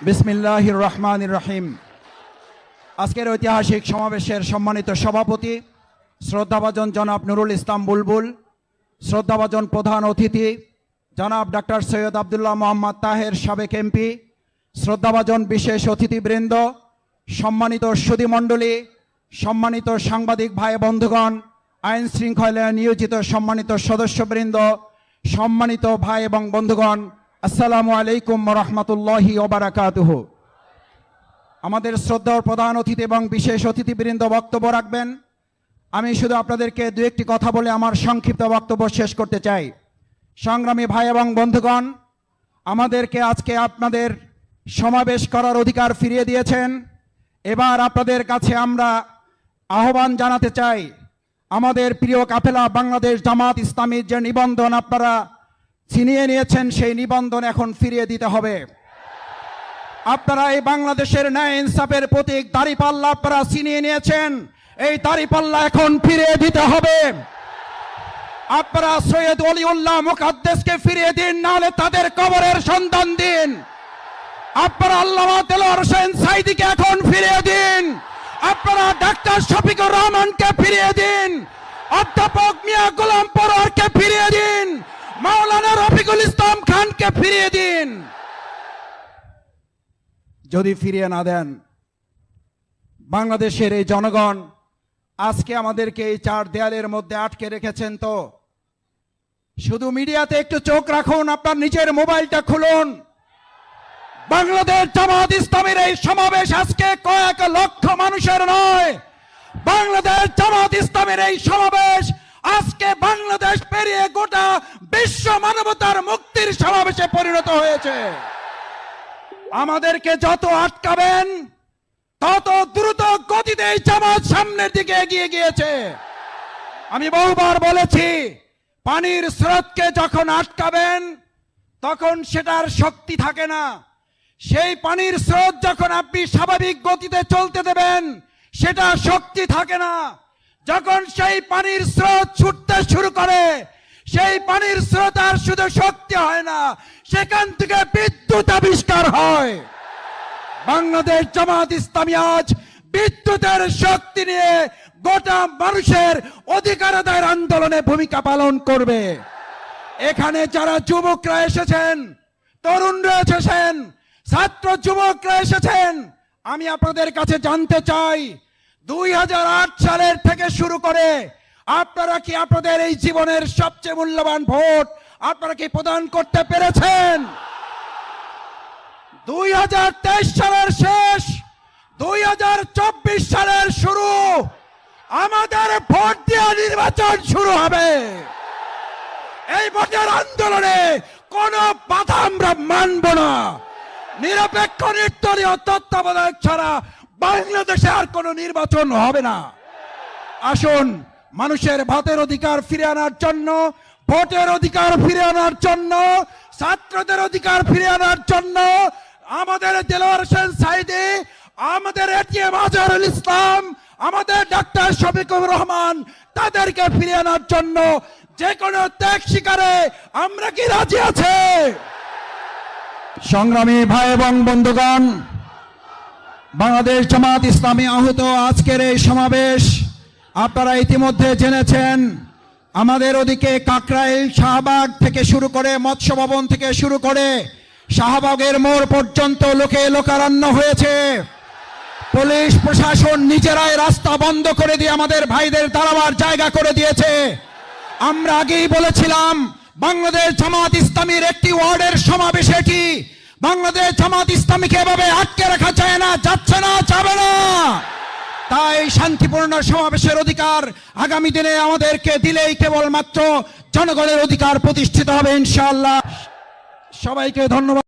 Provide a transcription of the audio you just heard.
বিসমিল্লাহির রহমানির রহিম। আজকের ঐতিহাসিক সমাবেশের সম্মানিত সভাপতি শ্রদ্ধাভাজন জনাব নুরুল ইসলাম বুলবুল, শ্রদ্ধাভাজন প্রধান অতিথি জনাব ডাক্তার সৈয়দ আবদুল্লাহ মোহাম্মদ তাহের সাবেক এমপি, শ্রদ্ধাভাজন বিশেষ অতিথিবৃন্দ, সম্মানিত সুধীমণ্ডলী, সম্মানিত সাংবাদিক ভাই বন্ধুগণ, আইন শৃঙ্খলায় নিয়োজিত সম্মানিত সদস্যবৃন্দ, সম্মানিত ভাই এবং বন্ধুগণ, আসসালামু আলাইকুম রহমতুল্লাহি ওয়া বারাকাতুহু। আমাদের শ্রদ্ধেয় প্রধান অতিথি এবং বিশেষ অতিথিবৃন্দ বক্তব্য রাখবেন। আমি শুধু আপনাদেরকে দু একটি কথা বলে আমার সংক্ষিপ্ত বক্তব্য শেষ করতে চাই। সংগ্রামী ভাই এবং বন্ধুগণ, আমাদেরকে আজকে আপনাদের সমাবেশ করার অধিকার ফিরিয়ে দিয়েছেন। এবার আপনাদের কাছে আমরা আহ্বান জানাতে চাই, আমাদের প্রিয় কাফেলা বাংলাদেশ জামাত ইসলামীর যে নিবন্ধন আপনারা ছিনিয়ে নিয়েছেন, সেই নিবন্ধন এখন ফিরিয়ে দিতে হবে। আপনারা এই বাংলাদেশের ন্যায় ইনসাফের প্রতীক দাঁড়িপাল্লা আপনারা ছিনিয়ে নিয়েছেন, এই দাঁড়িপাল্লা এখন ফিরিয়ে দিতে হবে। আপনারা সৈয়দ ওলিউল্লাহ মুকাদ্দেসকে ফিরিয়ে দিন, নাহলে তাদের কবরের সন্ধান দিন। আপনারা আল্লামা দেলোয়ার হোসেন সাঈদীকে এখন ফিরিয়ে দিন। আপনারা ডাক্তার শফিকুর রহমানকে ফিরিয়ে দিন। অধ্যাপক মিয়া গোলাম পরোয়ারকে ফিরিয়ে দিন। মাওলানা রফিকুল ইসলাম খানকে ফিরিয়ে দিন। যদি ফিরিয়ে না দেন, বাংলাদেশের এই জনগণ আজকে আমাদেরকে এই চার দেয়ালের মধ্যে আটকে রেখেছেন। তো শুধু মিডিয়াতে একটু চোখ রাখুন, আপনার নিজের মোবাইলটা খুলুন। বাংলাদেশ জামাত ইসলামের এই সমাবেশ আজকে কয়েক লক্ষ মানুষের নয়। বাংলাদেশ জামাত ইসলামের এই সমাবেশ আজকে বাংলাদেশ পেরিয়ে গোটা বিশ্ব মানবতার মুক্তির সমাবেশে পরিণত হয়েছে। আমাদেরকে যত আটকাবেন তত দ্রুত গতিতে এই জামাত সামনের দিকে এগিয়ে গিয়েছে। আমি বহুবার বলেছি, পানির স্রোতকে যখন আটকাবেন তখন সেটার শক্তি থাকে না। সেই পানির স্রোত যখন আপনি স্বাভাবিক গতিতে চলতে দেবেন, সেটা শক্তি থাকে না। যখন সেই পানির স্রোত ছুটতে শুরু করে, সেই পানির স্রোত আর শুধু শক্তি হয় না, সেখান থেকে বিদ্যুৎ আবিষ্কার হয়। বাংলাদেশ জামাত ইসলামী আজ বিদ্যুতের শক্তি নিয়ে গোটা মানুষের অধিকার আদায়ের আন্দোলনে ভূমিকা পালন করবে। এখানে যারা যুবকরা এসেছেন, তরুণরা এসেছেন, ছাত্র যুবকরা এসেছেন, আমি আপনাদের কাছে জানতে চাই, 2008 সালের থেকে শুরু করে আপনারা কি আপনাদের এই জীবনের সবচেয়ে মূল্যবান ভোট আপনারা কি প্রদান করতে পেরেছেন? 2023 সালের শেষ, 2024 সালের শুরু, আমাদের ভোট দিয়ে নির্বাচন শুরু হবে। এই ভোটের আন্দোলনে কোনো বাধা আমরা মানব না। নিরপেক্ষ নির্দলীয় তত্ত্বাবধায়ক ছাড়া বাংলাদেশে আর কোনো নির্বাচন হবে না। আসুন, মানুষের ভাতের অধিকার ফিরে আনার জন্য, ভোটের অধিকার ফিরে আনার জন্য, ছাত্রদের অধিকার ফিরে আনার জন্য আমাদের দেলোয়ার হোসেন সাঈদী, আমাদের এটিএম আজহারুল ইসলাম, আমাদের ডাক্তার শফিকুর রহমান, তাদেরকে ফিরে আনার জন্য যে কোনো ত্যাগ স্বীকারে আমরা কি রাজি আছে? সংগ্রামী ভাই এবং বন্ধুগণ, বাংলাদেশ জামাত ইসলামী আহত আজকের এই সমাবেশ আপনারা ইতিমধ্যে জেনেছেন। আমাদের ওদিকে কাকরাইল, শাহবাগ থেকে শুরু করে, মৎস্য ভবন থেকে শুরু করে শাহবাগের মোড় পর্যন্ত লোকে লোকারণ্য হয়েছে। পুলিশ প্রশাসন নিজেরাই রাস্তা বন্ধ করে দিয়ে আমাদের ভাইদের দাঁড়াবার জায়গা করে দিয়েছে। আমরা আগেই বলেছিলাম, বাংলাদেশ জামাত ইসলামীর একটি ওয়ার্ডের সমাবেশ এটি। বাংলাদেশ জামাত ইসলামীকে এভাবে আটকে রাখা যায় না, যাচ্ছে না, যাবে না। তাই শান্তিপূর্ণ সমাবেশের অধিকার আগামী দিনে আমাদেরকে দিলেই কেবলমাত্র জনগণের অধিকার প্রতিষ্ঠিত হবে ইনশাআল্লাহ। সবাইকে ধন্যবাদ।